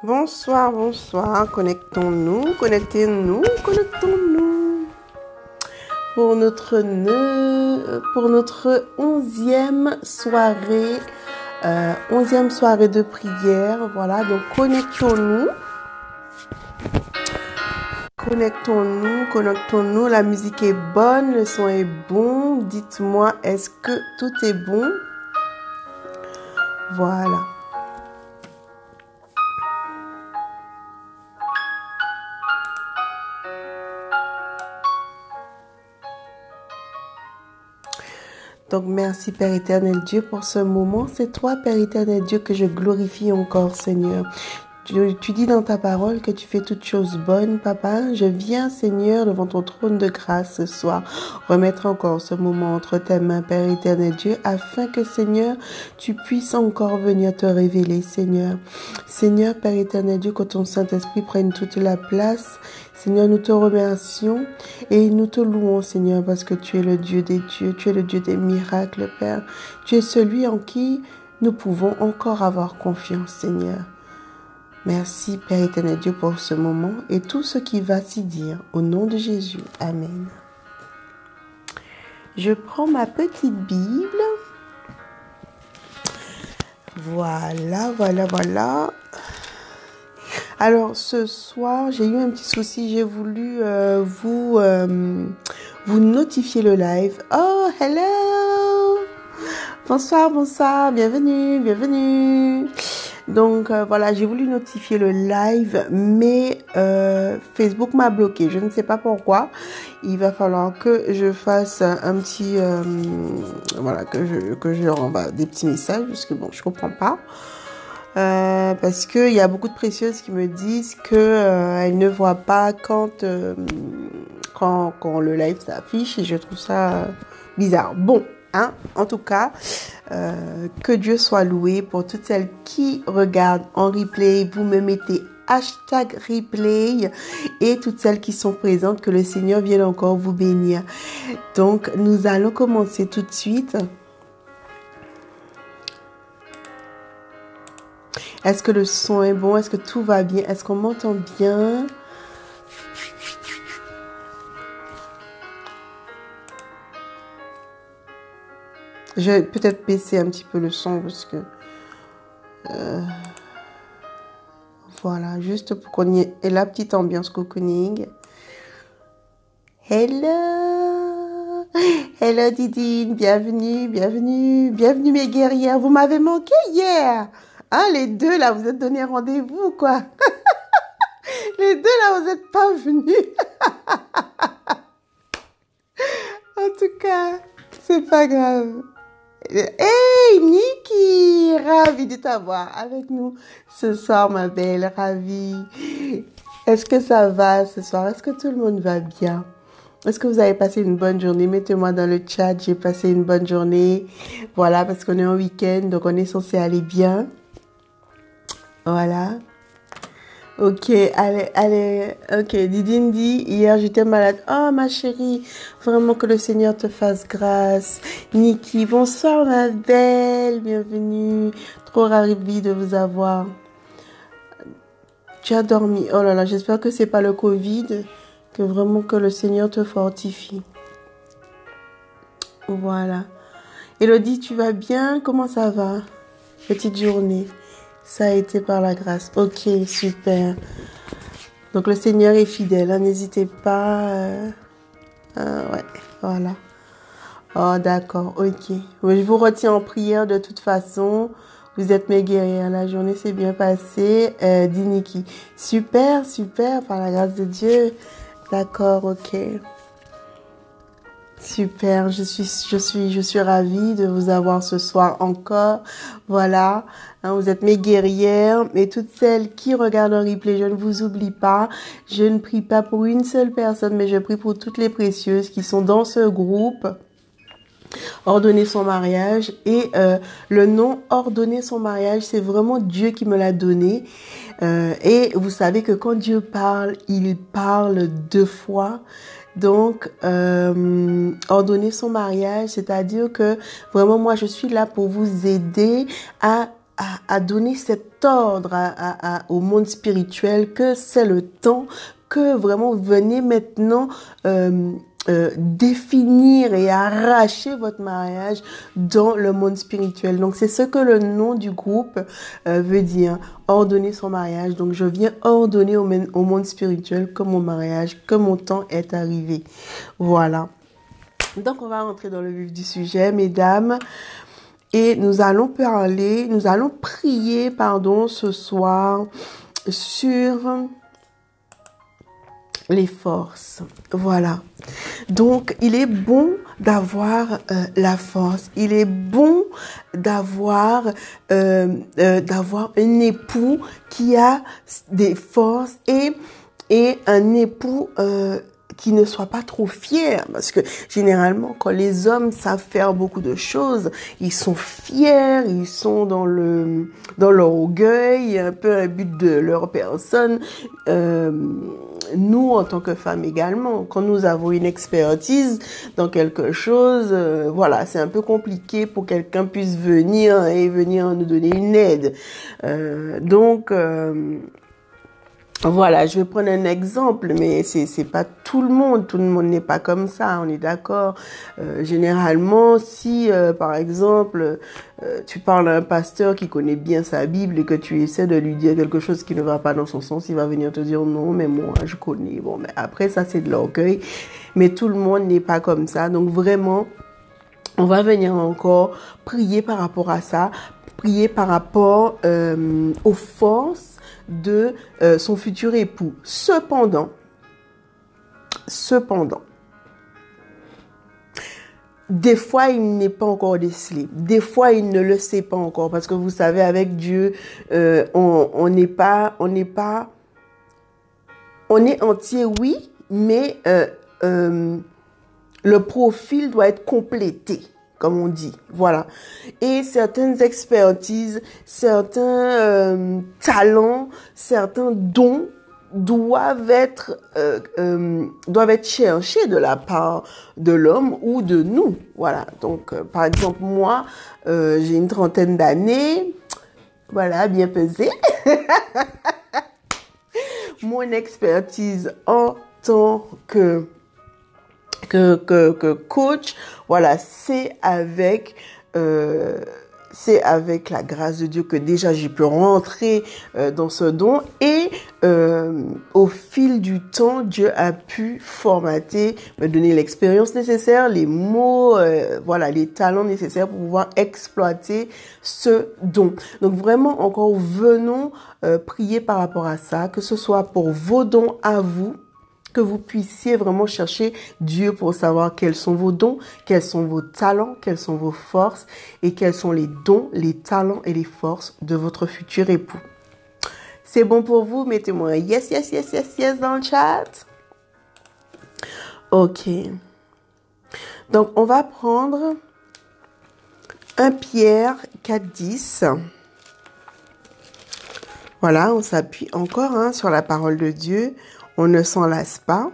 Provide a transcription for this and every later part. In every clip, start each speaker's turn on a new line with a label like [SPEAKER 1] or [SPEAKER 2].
[SPEAKER 1] Bonsoir, bonsoir. Connectons-nous, connectons-nous pour notre 11e soirée de prière. Voilà, donc connectons-nous. La musique est bonne, le son est bon. Dites-moi, est-ce que tout est bon? Voilà. Donc, merci Père éternel Dieu pour ce moment. C'est toi, Père éternel Dieu, que je glorifie encore, Seigneur. Tu dis dans ta parole que tu fais toutes choses bonnes, Papa. Je viens, Seigneur, devant ton trône de grâce ce soir, remettre encore ce moment entre tes mains, Père éternel Dieu, afin que, Seigneur, tu puisses encore venir te révéler, Seigneur. Seigneur, Père éternel Dieu, que ton Saint-Esprit prenne toute la place. Seigneur, nous te remercions et nous te louons, Seigneur, parce que tu es le Dieu des dieux, tu es le Dieu des miracles, Père. Tu es celui en qui nous pouvons encore avoir confiance, Seigneur. Merci, Père éternel Dieu, pour ce moment et tout ce qui va s'y dire. Au nom de Jésus. Amen. Je prends ma petite Bible. Voilà. Alors, ce soir, j'ai eu un petit souci. J'ai voulu vous notifier le live. Oh, hello! Bonsoir. Bienvenue. Donc, voilà, j'ai voulu notifier le live, mais Facebook m'a bloqué. Je ne sais pas pourquoi. Il va falloir que je fasse un petit... voilà, que je renvoie des petits messages, parce que bon, je comprends pas. Parce que il y a beaucoup de précieuses qui me disent que elles ne voient pas quand le live s'affiche, et je trouve ça bizarre. Bon, hein, en tout cas, que Dieu soit loué pour toutes celles qui regardent en replay. Vous me mettez hashtag replay et toutes celles qui sont présentes, que le Seigneur vienne encore vous bénir. Donc, nous allons commencer tout de suite. Est-ce que le son est bon? Est-ce que tout va bien? Est-ce qu'on m'entend bien? Je vais peut-être baisser un petit peu le son parce que... voilà, juste pour qu'on y ait la petite ambiance cocooning. Hello Didine, bienvenue mes guerrières. Vous m'avez manqué hier. Hein, les deux là, vous êtes donné rendez-vous quoi. Les deux là, vous n'êtes pas venus. En tout cas, c'est pas grave. Hey Niki, ravie de t'avoir avec nous ce soir ma belle, ravie. Est-ce que ça va ce soir? Est-ce que tout le monde va bien? Est-ce que vous avez passé une bonne journée? Mettez-moi dans le chat, j'ai passé une bonne journée. Voilà, parce qu'on est en week-end, donc on est censé aller bien. Voilà. Ok, allez. Ok, Didine dit, hier j'étais malade. Oh ma chérie, vraiment que le Seigneur te fasse grâce. Niki, bonsoir ma belle, bienvenue. Trop ravie de vous avoir. Tu as dormi. Oh là là, j'espère que c'est pas le Covid. Que vraiment que le Seigneur te fortifie. Voilà. Elodie, tu vas bien? Comment ça va? Petite journée. Ça a été par la grâce. Ok, super. Donc le Seigneur est fidèle. Hein, n'hésitez pas. Ouais, voilà. Oh, d'accord, ok. Je vous retiens en prière de toute façon. Vous êtes mes guerrières. La journée s'est bien passée. Dit Niki. Super, par la grâce de Dieu. D'accord, ok. Super, je suis ravie de vous avoir ce soir encore. Voilà, hein, vous êtes mes guerrières et toutes celles qui regardent en replay, je ne vous oublie pas. Je ne prie pas pour une seule personne, mais je prie pour toutes les précieuses qui sont dans ce groupe. Ordonner son mariage, et le nom ordonner son mariage, c'est vraiment Dieu qui me l'a donné. Et vous savez que quand Dieu parle, il parle deux fois. Donc, ordonner son mariage, c'est-à-dire que vraiment moi je suis là pour vous aider à à donner cet ordre au monde spirituel que c'est le temps que vraiment venez maintenant définir et arracher votre mariage dans le monde spirituel. Donc c'est ce que le nom du groupe veut dire, ordonner son mariage. Donc je viens ordonner au monde spirituel que mon mariage, que mon temps est arrivé. Voilà. Donc on va rentrer dans le vif du sujet, mesdames. Et nous allons prier, ce soir sur les forces. Voilà. Donc, il est bon d'avoir la force. Il est bon d'avoir un époux qui a des forces et un époux qui ne soit pas trop fier, parce que généralement quand les hommes savent faire beaucoup de choses, ils sont fiers, ils sont dans l'orgueil, un peu un but de leur personne. Nous, en tant que femmes également, quand nous avons une expertise dans quelque chose, voilà, c'est un peu compliqué pour quelqu'un puisse venir nous donner une aide. Voilà, je vais prendre un exemple, mais c'est pas tout le monde n'est pas comme ça, on est d'accord. Généralement, si par exemple tu parles à un pasteur qui connaît bien sa Bible et que tu essaies de lui dire quelque chose qui ne va pas dans son sens, il va venir te dire non, mais moi je connais. Bon, mais après ça c'est de l'orgueil, mais tout le monde n'est pas comme ça. Donc vraiment, on va venir encore prier par rapport à ça, prier par rapport aux forces de son futur époux. Cependant, des fois, il n'est pas encore décelé. Des fois, il ne le sait pas encore. Parce que vous savez, avec Dieu, on est entier, oui, mais le profil doit être complété, comme on dit. Voilà. Et certaines expertises, certains talents, certains dons doivent être cherchés de la part de l'homme ou de nous. Voilà. Donc, par exemple, moi, j'ai une trentaine d'années. Voilà, bien pesé. Mon expertise en tant que coach, voilà, c'est avec la grâce de Dieu que déjà j'ai pu rentrer dans ce don et au fil du temps, Dieu a pu formater, me donner l'expérience nécessaire, les mots, voilà, les talents nécessaires pour pouvoir exploiter ce don. Donc vraiment, encore venons prier par rapport à ça, que ce soit pour vos dons à vous, que vous puissiez vraiment chercher Dieu pour savoir quels sont vos dons, quels sont vos talents, quelles sont vos forces et quels sont les dons, les talents et les forces de votre futur époux. C'est bon pour vous? Mettez-moi un yes, yes, yes, yes, yes dans le chat. Ok. Donc, on va prendre 1 Pierre 4:10. Voilà, on s'appuie encore sur la parole de Dieu. On ne s'en lasse pas.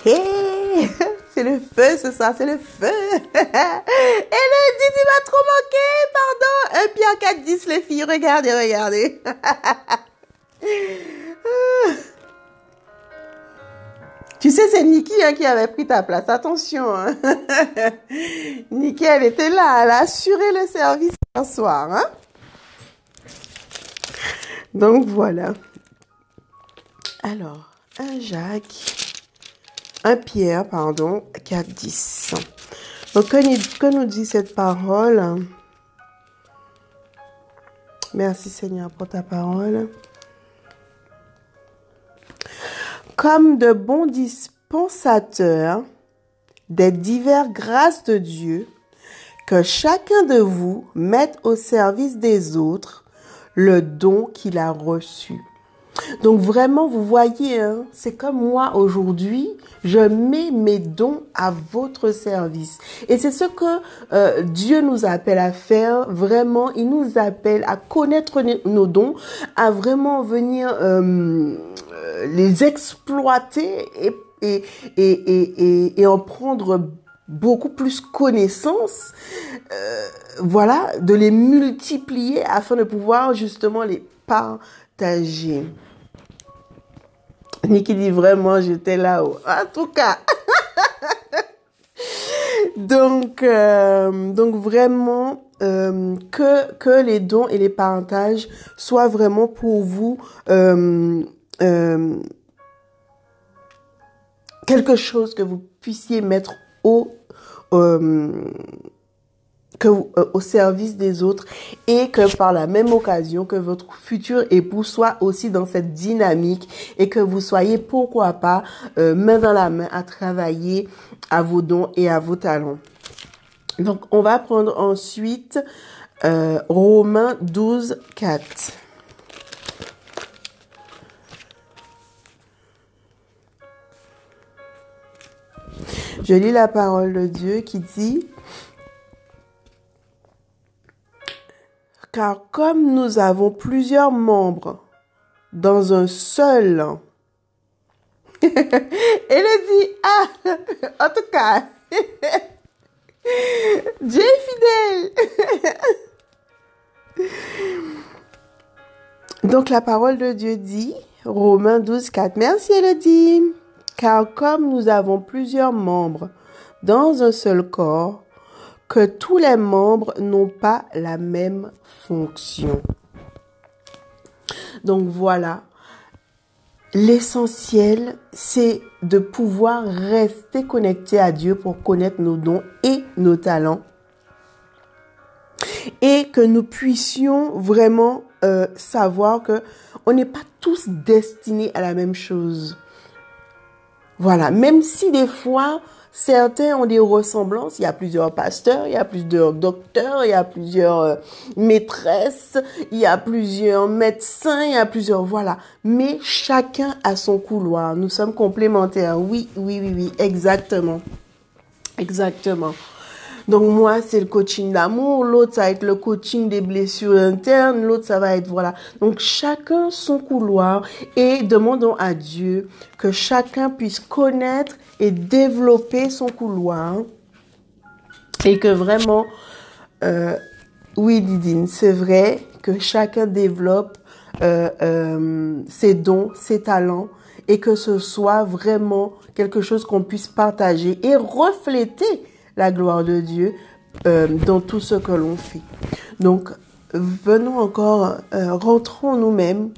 [SPEAKER 1] Hey, c'est le feu ce soir, c'est le feu. Et le Didi m'a trop manqué, pardon. 1 Pierre 4:10, les filles, regardez, regardez. Tu sais, c'est Nikki qui avait pris ta place. Attention. Nikki, elle était là. Elle a assuré le service ce soir. Donc, voilà. Alors, 1 Pierre, 4:10. Donc, que nous dit cette parole? Merci Seigneur pour ta parole. Comme de bons dispensateurs des diverses grâces de Dieu, que chacun de vous mette au service des autres le don qu'il a reçu. Donc vraiment, vous voyez, c'est comme moi aujourd'hui, je mets mes dons à votre service. Et c'est ce que Dieu nous appelle à faire. Vraiment, il nous appelle à connaître nos dons, à vraiment venir les exploiter et en prendre beaucoup plus connaissance, voilà, de les multiplier afin de pouvoir justement les partager. Niki dit vraiment, j'étais là-haut. En tout cas. Donc vraiment, que les dons et les partages soient vraiment pour vous quelque chose que vous puissiez mettre au service des autres et que par la même occasion que votre futur époux soit aussi dans cette dynamique et que vous soyez pourquoi pas main dans la main à travailler à vos dons et à vos talents. Donc on va prendre ensuite Romains 12, 4. Je lis la parole de Dieu qui dit: car comme nous avons plusieurs membres dans un seul, elle dit, en tout cas, Dieu est fidèle. Donc la parole de Dieu dit, Romains 12, 4, merci Elodie, car comme nous avons plusieurs membres dans un seul corps, que tous les membres n'ont pas la même fonction. Donc voilà, l'essentiel, c'est de pouvoir rester connecté à Dieu pour connaître nos dons et nos talents. Et que nous puissions vraiment savoir que on n'est pas tous destinés à la même chose. Voilà, même si des fois, certains ont des ressemblances. Il y a plusieurs pasteurs, il y a plusieurs docteurs, il y a plusieurs maîtresses, il y a plusieurs médecins, il y a plusieurs... Voilà. Mais chacun a son couloir. Nous sommes complémentaires. Oui, exactement. Exactement. Donc moi, c'est le coaching d'amour. L'autre, ça va être le coaching des blessures internes. L'autre, ça va être... Voilà. Donc chacun son couloir. Et demandons à Dieu que chacun puisse connaître et développer son couloir. Et que vraiment... oui, Didine, c'est vrai que chacun développe ses dons, ses talents. Et que ce soit vraiment quelque chose qu'on puisse partager et refléter la gloire de Dieu dans tout ce que l'on fait. Donc, venons encore, rentrons nous-mêmes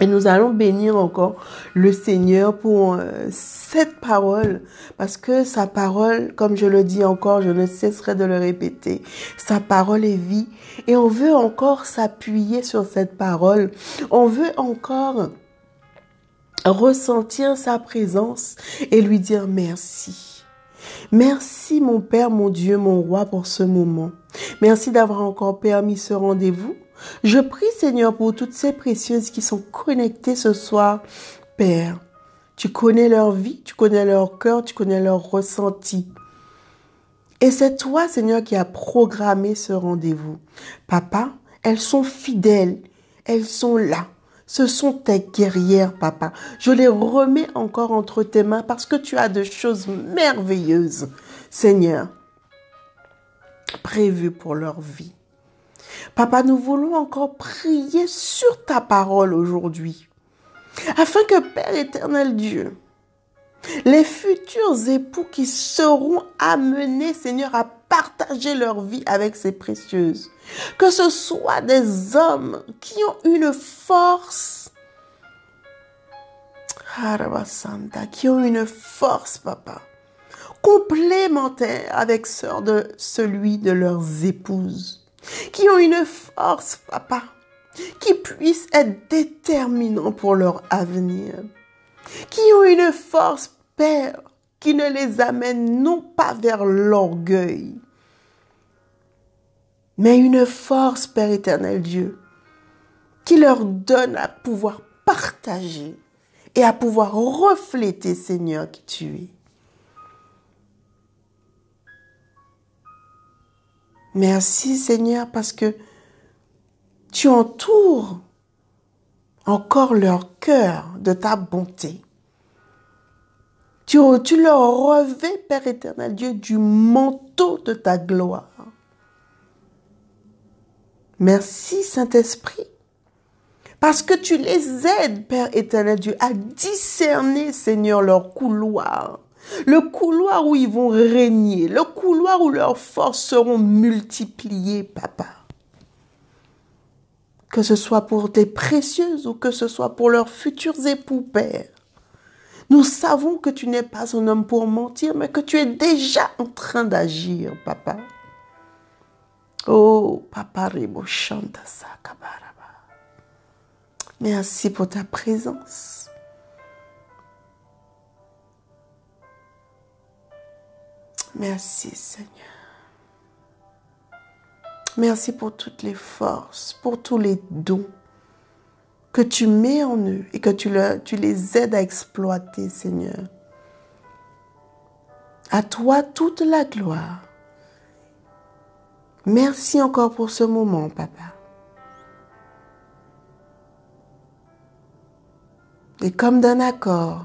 [SPEAKER 1] et nous allons bénir encore le Seigneur pour cette parole, parce que sa parole, comme je le dis encore, je ne cesserai de le répéter, sa parole est vie et on veut encore s'appuyer sur cette parole. On veut encore ressentir sa présence et lui dire merci. Merci mon Père, mon Dieu, mon Roi pour ce moment. Merci d'avoir encore permis ce rendez-vous. Je prie Seigneur pour toutes ces précieuses qui sont connectées ce soir. Père, tu connais leur vie, tu connais leur cœur, tu connais leur ressenti. Et c'est toi Seigneur qui as programmé ce rendez-vous. Papa, elles sont fidèles, elles sont là. Ce sont tes guerrières, papa. Je les remets encore entre tes mains parce que tu as de choses merveilleuses, Seigneur, prévues pour leur vie. Papa, nous voulons encore prier sur ta parole aujourd'hui, afin que, Père éternel Dieu, les futurs époux qui seront amenés, Seigneur, à partager leur vie avec ces précieuses, que ce soit des hommes qui ont une force, qui ont une force, papa, complémentaire avec celui de leurs épouses, qui ont une force, papa, qui puisse être déterminant pour leur avenir, qui ont une force, Père, qui ne les amène non pas vers l'orgueil, mais une force, Père éternel Dieu, qui leur donne à pouvoir partager et à pouvoir refléter, Seigneur, qui tu es. Merci, Seigneur, parce que tu entoures encore leur cœur de ta bonté. Tu leur revêts, Père éternel Dieu, du manteau de ta gloire. Merci, Saint-Esprit. Parce que tu les aides, Père éternel Dieu, à discerner, Seigneur, leur couloir. Le couloir où ils vont régner. Le couloir où leurs forces seront multipliées, Papa. Que ce soit pour tes précieuses ou que ce soit pour leurs futurs époux, Père. Nous savons que tu n'es pas un homme pour mentir, mais que tu es déjà en train d'agir, Papa. Oh, Papa Rebo Shanta Sakabaraba. Merci pour ta présence. Merci, Seigneur. Merci pour toutes les forces, pour tous les dons que tu mets en eux et que tu les aides à exploiter, Seigneur. À toi toute la gloire. Merci encore pour ce moment, Papa. Et comme d'un accord,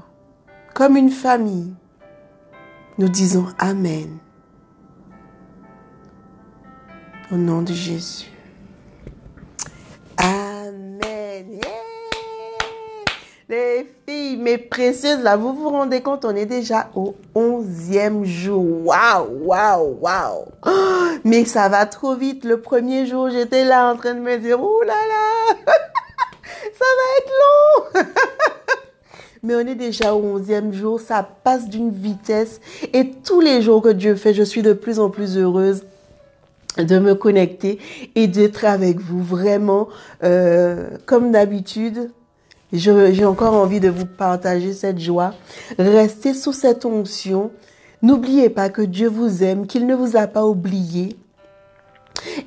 [SPEAKER 1] comme une famille, nous disons Amen. Au nom de Jésus. Amen. Yeah. Les filles, mes précieuses, là, vous vous rendez compte, on est déjà au 11e jour. Waouh, waouh, waouh. Oh, mais ça va trop vite. Le premier jour, j'étais là en train de me dire, ouh là là, ça va être long. Mais on est déjà au 11e jour, ça passe d'une vitesse. Et tous les jours que Dieu fait, je suis de plus en plus heureuse de me connecter et d'être avec vous. Vraiment, comme d'habitude, j'ai encore envie de vous partager cette joie. Restez sous cette onction. N'oubliez pas que Dieu vous aime, qu'il ne vous a pas oublié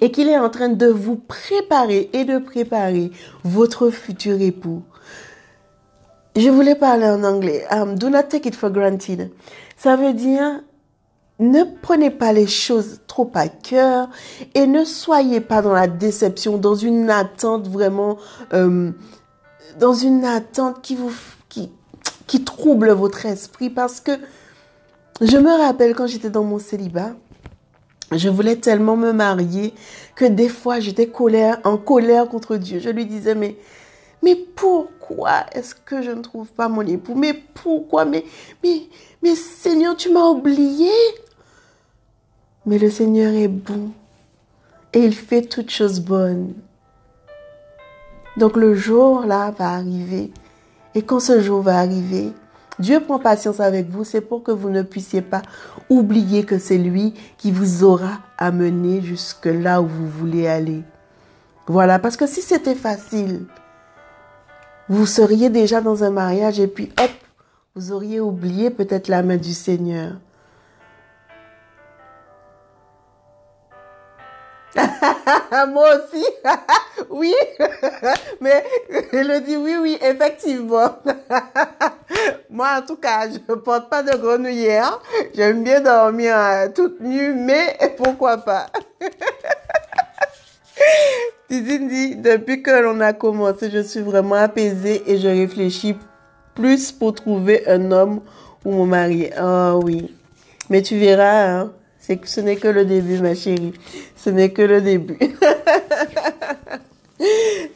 [SPEAKER 1] et qu'il est en train de vous préparer et de préparer votre futur époux. Je voulais parler en anglais. Do not take it for granted. Ça veut dire, ne prenez pas les choses trop à cœur et ne soyez pas dans la déception, dans une attente vraiment, dans une attente qui trouble votre esprit. Parce que je me rappelle quand j'étais dans mon célibat, je voulais tellement me marier que des fois j'étais en colère contre Dieu. Je lui disais, mais pourquoi est-ce que je ne trouve pas mon époux? Mais pourquoi? Mais Seigneur, tu m'as oublié. Mais le Seigneur est bon et il fait toutes choses bonnes. Donc le jour là va arriver. Et quand ce jour va arriver, Dieu prend patience avec vous. C'est pour que vous ne puissiez pas oublier que c'est lui qui vous aura amené jusque là où vous voulez aller. Voilà, parce que si c'était facile, vous seriez déjà dans un mariage et puis hop, vous auriez oublié peut-être la main du Seigneur. Moi aussi, oui, mais elle dit oui, effectivement. Moi, en tout cas, je ne porte pas de grenouillère. J'aime bien dormir toute nue, mais pourquoi pas. Tizine dit, depuis que l'on a commencé, je suis vraiment apaisée et je réfléchis plus pour trouver un homme ou mon mari. Oh oui, mais tu verras, hein, ce n'est que le début, ma chérie. Ce n'est que le début.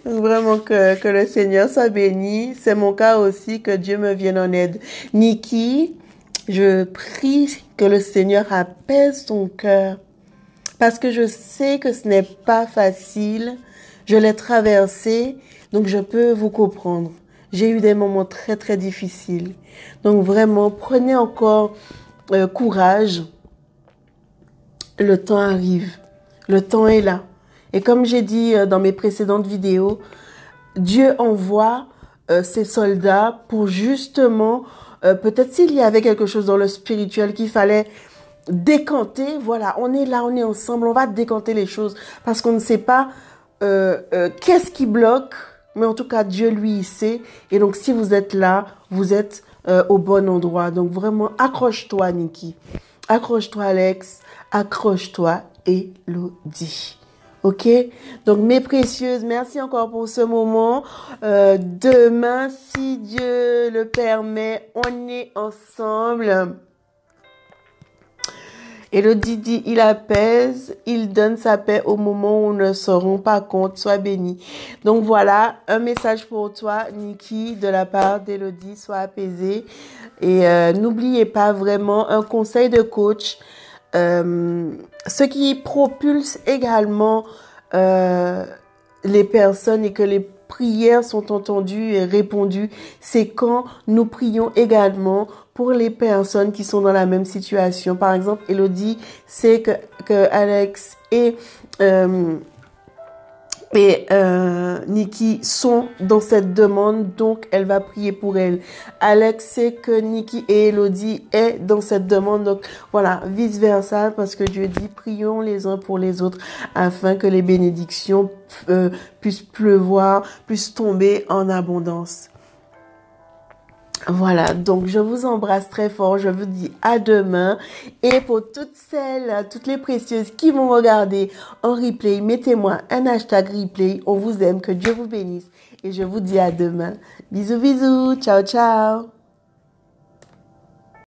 [SPEAKER 1] Vraiment que le Seigneur soit béni. C'est mon cas aussi, que Dieu me vienne en aide. Niki, je prie que le Seigneur apaise ton cœur. Parce que je sais que ce n'est pas facile. Je l'ai traversé, donc je peux vous comprendre. J'ai eu des moments très, très difficiles. Donc vraiment, prenez encore courage. Le temps arrive. Le temps est là. Et comme j'ai dit dans mes précédentes vidéos, Dieu envoie ses soldats pour justement, peut-être s'il y avait quelque chose dans le spirituel qu'il fallait décanter, voilà, on est là, on est ensemble, on va décanter les choses parce qu'on ne sait pas qu'est-ce qui bloque, mais en tout cas, Dieu, lui, il sait. Et donc, si vous êtes là, vous êtes au bon endroit. Donc, vraiment, accroche-toi, Niki. Accroche-toi, Alex. Accroche-toi, Elodie. Ok? Donc, mes précieuses, merci encore pour ce moment. Demain, si Dieu le permet, on est ensemble. Élodie dit, il apaise, il donne sa paix au moment où on ne se rend pas compte. Sois béni. Donc voilà, un message pour toi, Nikki, de la part d'Élodie. Sois apaisée. Et n'oubliez pas vraiment un conseil de coach. Ce qui propulse également les personnes et que les prières sont entendues et répondues, c'est quand nous prions également pour les personnes qui sont dans la même situation. Par exemple, Elodie sait que Alex et Nikki sont dans cette demande, donc elle va prier pour elle. Alex sait que Nikki et Elodie est dans cette demande, donc voilà, vice versa, parce que Dieu dit, prions les uns pour les autres, afin que les bénédictions puissent pleuvoir, puissent tomber en abondance. Voilà, donc je vous embrasse très fort, je vous dis à demain. Et pour toutes les précieuses qui vont regarder en replay, mettez-moi un hashtag replay. On vous aime, que Dieu vous bénisse. Et je vous dis à demain. Bisous, bisous, ciao, ciao.